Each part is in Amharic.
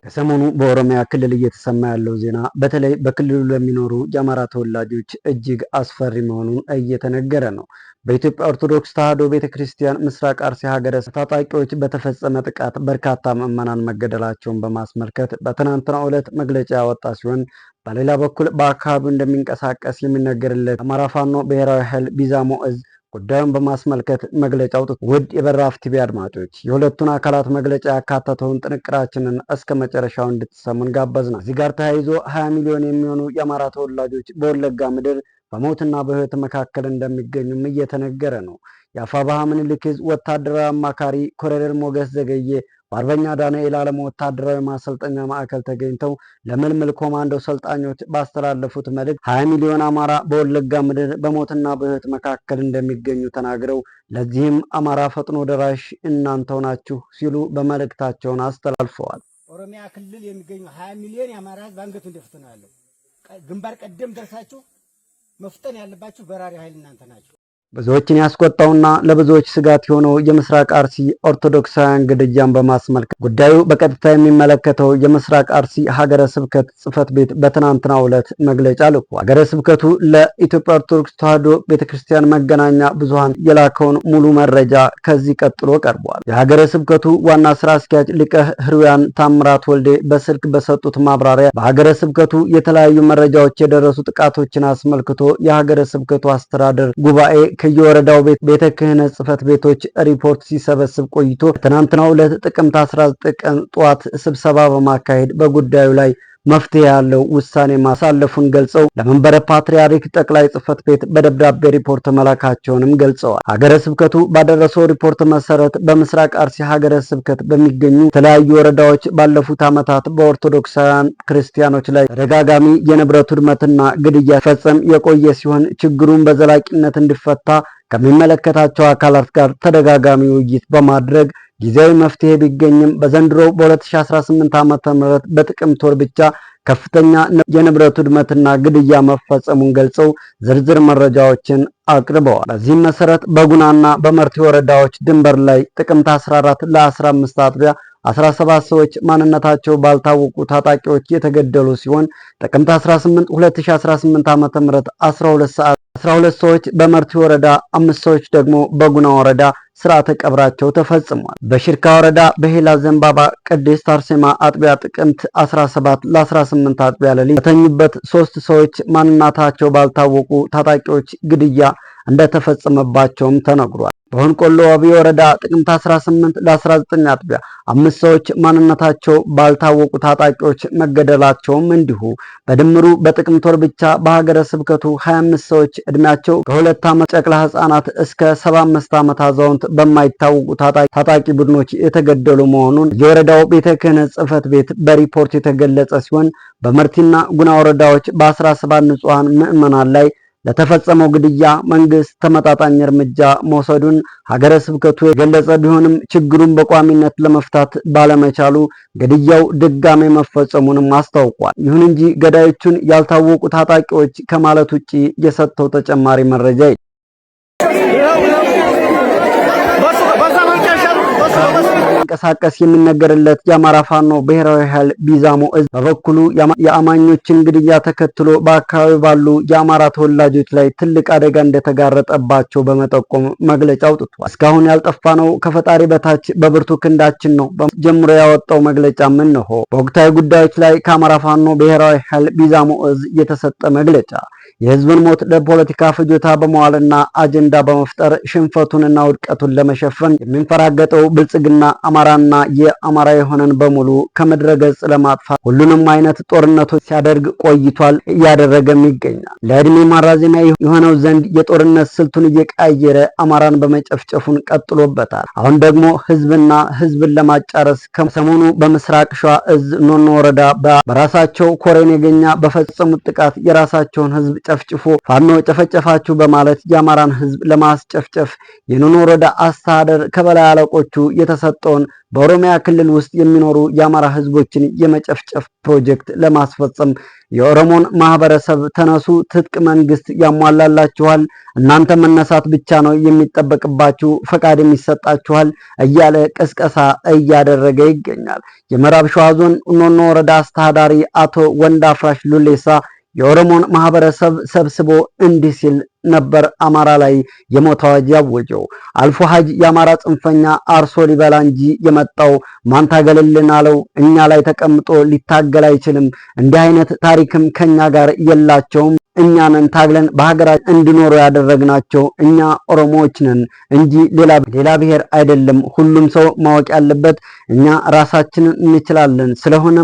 ከሰሞኑ በኦሮሚያ ክልል እየተሰማ ያለው ዜና በተለይ በክልሉ ለሚኖሩ የአማራ ተወላጆች እጅግ አስፈሪ መሆኑን እየተነገረ ነው። በኢትዮጵያ ኦርቶዶክስ ተዋሕዶ ቤተክርስቲያን ምስራቅ አርሲ ሀገረ ታጣቂዎች በተፈጸመ ጥቃት በርካታ ምዕመናን መገደላቸውን በማስመልከት በትናንትናው ዕለት መግለጫ ያወጣ ሲሆን፣ በሌላ በኩል በአካባቢው እንደሚንቀሳቀስ የሚነገርለት አማራ ፋኖ ብሔራዊ ኃይል ቢዛሞ እዝ ጉዳዩን በማስመልከት መግለጫ አውጥቷል። ውድ የበራፍ ቲቪ አድማጮች የሁለቱን አካላት መግለጫ ያካተተውን ጥንቅራችንን እስከ መጨረሻው እንድትሰሙን ጋበዝናል። እዚህ ጋር ተያይዞ 20 ሚሊዮን የሚሆኑ የአማራ ተወላጆች በወለጋ ምድር በሞትና በሕይወት መካከል እንደሚገኙም እየተነገረ ነው። የአፋብኃ ምኒልክ ዕዝ ወታደራዊ አማካሪ ኮሎኔል ሞገስ ዘገየ በአርበኛ ዳንኤል ዓለሙ ወታደራዊ ማሰልጠኛ ማዕከል ተገኝተው ለምልምል ኮማንዶ ሰልጣኞች ባስተላለፉት መልእክት 20 ሚሊዮን አማራ በወለጋ ምድር በሞትና በሕይወት መካከል እንደሚገኙ ተናግረው ለዚህም አማራ ፈጥኖ ደራሽ እናንተው ናችሁ ሲሉ በመልእክታቸውን አስተላልፈዋል። ኦሮሚያ ክልል የሚገኙ 20 ሚሊዮን የአማራ ሕዝብ አንገቱ እንደፍተና ያለው ግንባር ቀደም ደርሳችሁ መፍጠን ያለባችሁ በራሪ ኃይል እናንተ ናችሁ። ብዙዎችን ያስቆጣውና ለብዙዎች ስጋት የሆነው የምስራቅ አርሲ ኦርቶዶክሳውያን ግድያን በማስመልከት ጉዳዩ በቀጥታ የሚመለከተው የምስራቅ አርሲ ሀገረ ስብከት ጽሕፈት ቤት በትናንትናው ዕለት መግለጫ ልኳል። ሀገረ ስብከቱ ለኢትዮጵያ ኦርቶዶክስ ተዋሕዶ ቤተክርስቲያን መገናኛ ብዙሃን የላከውን ሙሉ መረጃ ከዚህ ቀጥሎ ቀርቧል። የሀገረ ስብከቱ ዋና ስራ አስኪያጅ ሊቀ ሕሩያን ታምራት ወልዴ በስልክ በሰጡት ማብራሪያ በሀገረ ስብከቱ የተለያዩ መረጃዎች የደረሱ ጥቃቶችን አስመልክቶ የሀገረ ስብከቱ አስተዳደር ጉባኤ ከየወረዳው ቤተ ክህነት ጽሕፈት ቤቶች ሪፖርት ሲሰበስብ ቆይቶ ትናንትናው ዕለት ጥቅምት 19 ቀን ጠዋት ስብሰባ በማካሄድ በጉዳዩ ላይ መፍትሄ ያለው ውሳኔ ማሳለፉን ገልጸው ለመንበረ ፓትርያርክ ጠቅላይ ጽሕፈት ቤት በደብዳቤ ሪፖርት መላካቸውንም ገልጸዋል። ሀገረ ስብከቱ ባደረሰው ሪፖርት መሰረት በምስራቅ አርሲ ሀገረ ስብከት በሚገኙ የተለያዩ ወረዳዎች ባለፉት ዓመታት በኦርቶዶክሳውያን ክርስቲያኖች ላይ ተደጋጋሚ የንብረት ውድመትና ግድያ ሲፈጸም የቆየ ሲሆን ችግሩን በዘላቂነት እንዲፈታ ከሚመለከታቸው አካላት ጋር ተደጋጋሚ ውይይት በማድረግ ጊዜያዊ መፍትሄ ቢገኝም በዘንድሮ በ2018 ዓ.ም በጥቅምት ወር ብቻ ከፍተኛ የንብረት ውድመትና ግድያ መፈጸሙን ገልጸው ዝርዝር መረጃዎችን አቅርበዋል። በዚህም መሰረት በጉናና በመርቲ ወረዳዎች ድንበር ላይ ጥቅምት 14 ለ15 አጥቢያ 17 ሰዎች ማንነታቸው ባልታወቁ ታጣቂዎች የተገደሉ ሲሆን ጥቅምት 18 2018 ዓ.ም 12 ሰዓት 12 ሰዎች በመርቲ ወረዳ፣ 5 ሰዎች ደግሞ በጉና ወረዳ ስርዓተ ቀብራቸው ተፈጽሟል። በሽርካ ወረዳ በሄላ ዘንባባ ቅድስት አርሴማ አጥቢያ ጥቅምት 17 ለ18 አጥቢያ ሌሊት በተኙበት 3 ሰዎች ማንነታቸው ባልታወቁ ታጣቂዎች ግድያ እንደተፈጸመባቸውም ተነግሯል። በሆንቆሎ ዋቢ ወረዳ ጥቅምት 18 ለ19 አጥቢያ 5 ሰዎች ማንነታቸው ባልታወቁ ታጣቂዎች መገደላቸውም እንዲሁ በድምሩ በጥቅምት ወር ብቻ በሀገረ ስብከቱ 25 ሰዎች እድሜያቸው ከ2 ዓመት ጨቅላ ህፃናት እስከ 75 ዓመት አዛውንት በማይታወቁ ታጣቂ ቡድኖች የተገደሉ መሆኑን የወረዳው ቤተ ክህነት ጽሕፈት ቤት በሪፖርት የተገለጸ ሲሆን በመርቲና ጉና ወረዳዎች በ17 ንጹሃን ምዕመናን ላይ ለተፈጸመው ግድያ መንግስት ተመጣጣኝ እርምጃ መውሰዱን ሀገረ ስብከቱ የገለጸ ቢሆንም ችግሩን በቋሚነት ለመፍታት ባለመቻሉ ግድያው ድጋሜ መፈጸሙንም አስታውቋል። ይሁን እንጂ ገዳዮቹን ያልታወቁ ታጣቂዎች ከማለት ውጪ የሰጠው ተጨማሪ መረጃ እንቀሳቀስ የሚነገርለት የአማራ ፋኖ ብሔራዊ ኃይል ቢዛሞ እዝ በበኩሉ የአማኞችን ግድያ ተከትሎ በአካባቢ ባሉ የአማራ ተወላጆች ላይ ትልቅ አደጋ እንደተጋረጠባቸው በመጠቆም መግለጫ አውጥቷል። እስካሁን ያልጠፋነው ከፈጣሪ በታች በብርቱ ክንዳችን ነው ጀምሮ ያወጣው መግለጫ ምን ነው። በወቅታዊ ጉዳዮች ላይ ከአማራ ፋኖ ብሔራዊ ኃይል ቢዛሞ እዝ የተሰጠ መግለጫ የህዝብን ሞት ለፖለቲካ ፍጆታ በመዋልና አጀንዳ በመፍጠር ሽንፈቱንና ውድቀቱን ለመሸፈን የሚንፈራገጠው ብልጽግና አማራና የአማራ የሆነን በሙሉ ከምድረ ገጽ ለማጥፋት ሁሉንም አይነት ጦርነቶች ሲያደርግ ቆይቷል፣ እያደረገም ይገኛል። ለእድሜ ማራዘሚያ የሆነው ዘንድ የጦርነት ስልቱን እየቀያየረ አማራን በመጨፍጨፉን ቀጥሎበታል። አሁን ደግሞ ህዝብን ለማጫረስ ከሰሞኑ በምስራቅ ሸዋ እዝ ኖኖ ወረዳ በራሳቸው ኮሬን የገኛ በፈጸሙት ጥቃት የራሳቸውን ህዝብ ጨፍጭፎ ፋኖ ጨፈጨፋችሁ በማለት የአማራን ህዝብ ለማስጨፍጨፍ የኖኖ ወረዳ አስተዳደር ከበላይ አለቆቹ የተሰጠውን በኦሮሚያ ክልል ውስጥ የሚኖሩ የአማራ ህዝቦችን የመጨፍጨፍ ፕሮጀክት ለማስፈጸም የኦሮሞን ማህበረሰብ ተነሱ፣ ትጥቅ መንግስት ያሟላላችኋል፣ እናንተ መነሳት ብቻ ነው የሚጠበቅባችሁ፣ ፈቃድ የሚሰጣችኋል እያለ ቅስቀሳ እያደረገ ይገኛል። የምዕራብ ሸዋ ዞን ኖኖ ወረዳ አስተዳዳሪ አቶ ወንዳፍራሽ ሉሌሳ የኦሮሞን ማህበረሰብ ሰብስቦ እንዲህ ሲል ነበር አማራ ላይ የሞት አዋጅ ያወጀው። አልፎ ሀጅ የአማራ ጽንፈኛ አርሶ ሊበላ እንጂ የመጣው ማን ታገልልን አለው። እኛ ላይ ተቀምጦ ሊታገል አይችልም። እንዲህ አይነት ታሪክም ከኛ ጋር የላቸውም። እኛንን ታግለን በሀገራችን እንዲኖሩ ያደረግናቸው እኛ ኦሮሞዎች ነን እንጂ ሌላ ብሔር አይደለም። ሁሉም ሰው ማወቅ ያለበት እኛ ራሳችንን እንችላለን።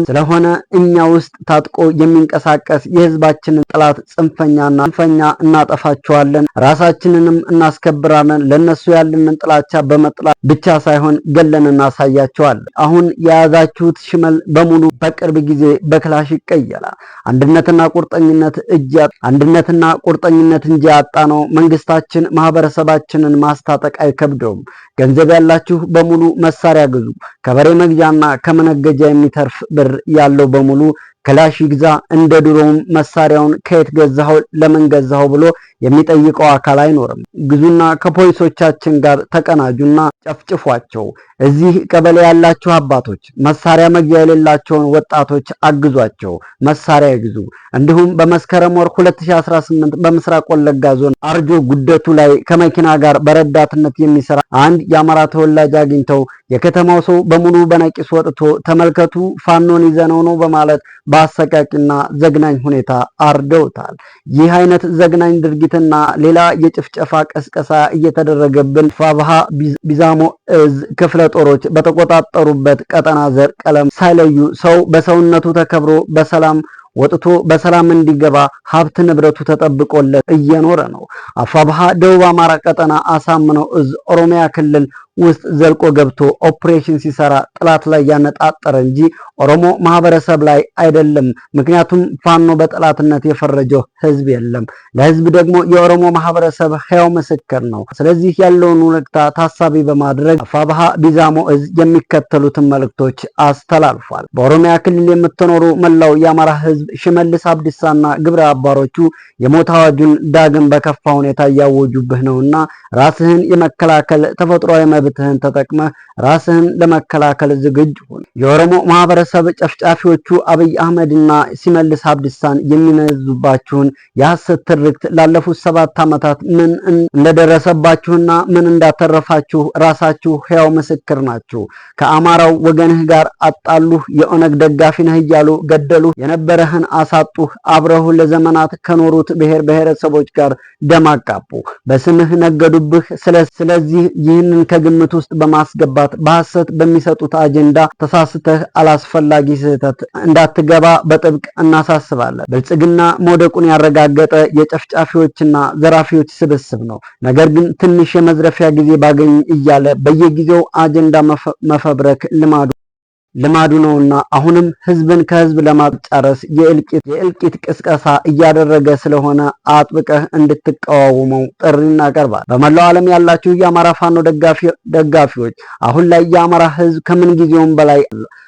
ስለሆነ እኛ ውስጥ ታጥቆ የሚንቀሳቀስ የህዝባችንን ጠላት ጽንፈኛ እናጠፋቸዋለን፣ ራሳችንንም እናስከብራለን። ለነሱ ያለንን ጥላቻ በመጥላት ብቻ ሳይሆን ገለን እናሳያቸዋለን። አሁን የያዛችሁት ሽመል በሙሉ በቅርብ ጊዜ በክላሽ ይቀየራል። አንድነትና ቁርጠኝነት እንጂ ያጣ ነው። መንግስታችን ማህበረሰባችንን ማስታጠቅ አይከብደውም። ገንዘብ ያላችሁ በሙሉ መሳሪያ ግዙ። ከበሬ መግዣና ከመነገጃ የሚተርፍ ብር ያለው በሙሉ ክላሽ ይግዛ። እንደ ድሮውም መሳሪያውን ከየት ገዛው ለምን ገዛው ብሎ የሚጠይቀው አካል አይኖርም። ግዙና ከፖሊሶቻችን ጋር ተቀናጁና ጨፍጭፏቸው። እዚህ ቀበሌ ያላችሁ አባቶች መሳሪያ መግዣ የሌላቸውን ወጣቶች አግዟቸው፣ መሳሪያ ይግዙ። እንዲሁም በመስከረም ወር 2018 በምስራቅ ወለጋ ዞን አርጆ ጉደቱ ላይ ከመኪና ጋር በረዳትነት የሚሰራ አንድ የአማራ ተወላጅ አግኝተው የከተማው ሰው በሙሉ በነቂስ ወጥቶ ተመልከቱ ፋኖን ይዘነው ነው በማለት በአሰቃቂና ዘግናኝ ሁኔታ አርደውታል። ይህ አይነት ዘግናኝ ድርጊትና ሌላ የጭፍጨፋ ቀስቀሳ እየተደረገብን ፋብሃ ቢዛሞ እዝ ክፍለ ጦሮች በተቆጣጠሩበት ቀጠና ዘር ቀለም ሳይለዩ ሰው በሰውነቱ ተከብሮ በሰላም ወጥቶ በሰላም እንዲገባ ሀብት ንብረቱ ተጠብቆለት እየኖረ ነው። አፋብሃ ደቡብ አማራ ቀጠና አሳምነው እዝ ኦሮሚያ ክልል ውስጥ ዘልቆ ገብቶ ኦፕሬሽን ሲሰራ ጥላት ላይ ያነጣጠረ እንጂ ኦሮሞ ማህበረሰብ ላይ አይደለም። ምክንያቱም ፋኖ በጥላትነት የፈረጀው ህዝብ የለም። ለህዝብ ደግሞ የኦሮሞ ማህበረሰብ ሕያው ምስክር ነው። ስለዚህ ያለውን ሁኔታ ታሳቢ በማድረግ አፋብሃ ቢዛሞ እዝ የሚከተሉትን መልእክቶች አስተላልፏል። በኦሮሚያ ክልል የምትኖሩ መላው የአማራ ህዝብ ሽመልስ አብዲሳና ግብረ አባሮቹ የሞት አዋጁን ዳግም በከፋ ሁኔታ እያወጁብህ ነውና ራስህን የመከላከል ተፈጥሯዊ መብትህን ተጠቅመህ ራስህን ለመከላከል ዝግጁ ሁን። የኦሮሞ ማህበረሰብ ጨፍጫፊዎቹ አብይ አህመድና ሲመልስ አብዲሳን የሚነዙባችሁን የሐሰት ትርክት ላለፉት 7 ዓመታት ምን እንደደረሰባችሁና ምን እንዳተረፋችሁ ራሳችሁ ሕያው ምስክር ናችሁ። ከአማራው ወገንህ ጋር አጣሉህ፣ የኦነግ ደጋፊ ነህ እያሉ ገደሉህ፣ የነበረህን አሳጡህ፣ አብረሁ ለዘመናት ከኖሩት ብሔር ብሔረሰቦች ጋር ደም አቃቡ፣ በስምህ ነገዱብህ። ስለዚህ ይህንን ከግምት ውስጥ በማስገባት በሐሰት በሚሰጡት አጀንዳ ተሳስተህ አላስፈላጊ ስህተት እንዳትገባ በጥብቅ እናሳስባለን። ብልጽግና መውደቁን ያረጋገጠ የጨፍጫፊዎችና ዘራፊዎች ስብስብ ነው። ነገር ግን ትንሽ የመዝረፊያ ጊዜ ባገኝ እያለ በየጊዜው አጀንዳ መፈብረክ ልማዱ ነውና አሁንም ህዝብን ከህዝብ ለማጫረስ የእልቂት ቅስቀሳ እያደረገ ስለሆነ አጥብቀህ እንድትቃወመው ጥሪ እናቀርባል። በመላው ዓለም ያላችሁ የአማራ ፋኖ ደጋፊዎች አሁን ላይ የአማራ ህዝብ ከምን ጊዜውም በላይ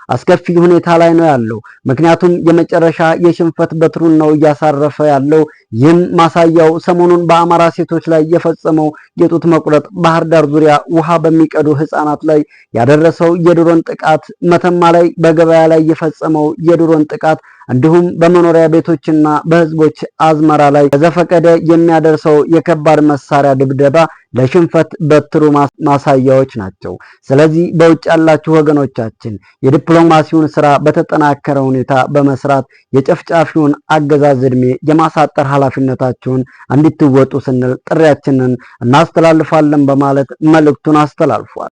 አስከፊ ሁኔታ ላይ ነው ያለው። ምክንያቱም የመጨረሻ የሽንፈት በትሩን ነው እያሳረፈ ያለው። ይህም ማሳያው ሰሞኑን በአማራ ሴቶች ላይ የፈጸመው የጡት መቁረጥ፣ ባህር ዳር ዙሪያ ውሃ በሚቀዱ ህፃናት ላይ ያደረሰው የድሮን ጥቃት፣ መተማ ላይ በገበያ ላይ የፈጸመው የድሮን ጥቃት እንዲሁም በመኖሪያ ቤቶችና በህዝቦች አዝመራ ላይ በዘፈቀደ የሚያደርሰው የከባድ መሳሪያ ድብደባ ለሽንፈት በትሩ ማሳያዎች ናቸው። ስለዚህ በውጭ ያላችሁ ወገኖቻችን የዲፕሎማሲውን ስራ በተጠናከረ ሁኔታ በመስራት የጨፍጫፊውን አገዛዝ ዕድሜ የማሳጠር ኃላፊነታችሁን እንድትወጡ ስንል ጥሪያችንን እናስተላልፋለን በማለት መልእክቱን አስተላልፏል።